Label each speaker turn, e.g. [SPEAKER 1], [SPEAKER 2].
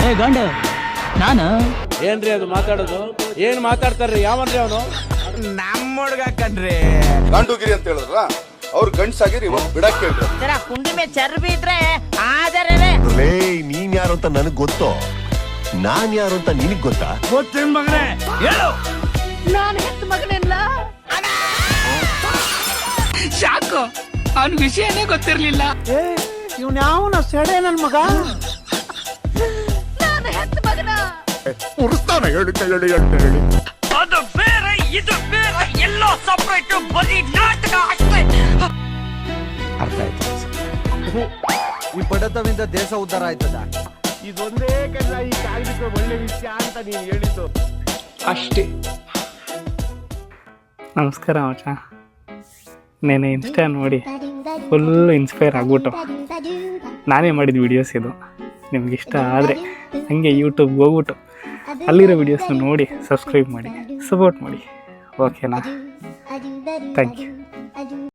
[SPEAKER 1] ಏ ಗಂಡ ನಾನು
[SPEAKER 2] ಏನ್ರಿ ಅದು ಮಾತಾಡೋದು? ಏನ್ ಮಾತಾಡ್ತಾರ್ರಿ? ಯಾವನ್ರಿ ಅವನು?
[SPEAKER 3] ನಮ್ಮ ಹುಡುಗ ಕಣ್ರಿ.
[SPEAKER 4] ಗಾಂಡುಗಿರಿ ಅಂತ ಹೇಳಿದ್ರ ಅವ್ರು ಗಂಡ್ಸಾಗಿರಿ ಇವಾಗ ಬಿಡಕ್ ಹೇಳ್ರಿ.
[SPEAKER 5] ಕುಂಡಿ ಮೇಲೆ ಚರ್ಬಿ ಇದ್ರೆ ಆದರೇ
[SPEAKER 6] ನೀನ್ ಯಾರು ಅಂತ ನನಗ್ ಗೊತ್ತೋ, ನಾನ್ ಯಾರು ಅಂತ ನಿನಗ್ ಗೊತ್ತಾ?
[SPEAKER 3] ಗೊತ್ತಿನ ಮಗನೇ ಹೇಳು.
[SPEAKER 5] ನಾನು ಹೆತ್ತ ಮಗನಿಲ್ಲ.
[SPEAKER 1] ಶಾಕು, ಅವನ ವಿಷಯನೇ ಗೊತ್ತಿರ್ಲಿಲ್ಲ.
[SPEAKER 3] ಇವ್ನ ಯಾವನ ಸೆಡೆ ನನ್ ಮಗ.
[SPEAKER 5] ನಾನು ಹೆತ್ತ ಮಗನ.
[SPEAKER 6] ಉರ್ಸ್ತಾನ ಹೇಳಿ ಹೇಳಿ.
[SPEAKER 1] ಅದು ಬೇರೆ ಇದು ಬೇರೆ, ಎಲ್ಲೋ ಸಪರೇಟ್, ಬರೀ ನಾಟಕ ಅಷ್ಟೇ.
[SPEAKER 3] ಅರ್ಥ ಆಯ್ತು. ಈ ಬಡತವಿಂದ ದೇಶ ಉದ್ಧಾರ ಆಯ್ತದ. ಇದೊಂದೇ ಕಲ್ಲ ಈ ಕಾಲಕ್ಕೆ ಒಳ್ಳೆ ವಿಷಯ ಅಂತ ನೀನು ಹೇಳಿದ್ದು
[SPEAKER 1] ಅಷ್ಟೇ. ನಮಸ್ಕಾರ ಮಚ್ಚ. ನೆನೆ ಇನ್ಸ್ಟಾ ನೋಡಿ ಫುಲ್ ಇನ್ಸ್ಪೈರ್ ಆಗ್ಬಿಟ್ಟು ನಾನೇ ಮಾಡಿದ ವಿಡಿಯೋಸ್ ಇದು. ನಿಮ್ಗೆ ಇಷ್ಟ ಆದರೆ ಹಂಗೆ ಯೂಟ್ಯೂಬ್ಗೆ ಹೋಗ್ಬಿಟ್ಟು ಅಲ್ಲಿರೋ ವಿಡಿಯೋಸ್ನ ನೋಡಿ ಸಬ್ಸ್ಕ್ರೈಬ್ ಮಾಡಿ, ಸಪೋರ್ಟ್ ಮಾಡಿ. ಓಕೆನಾ? Thank you.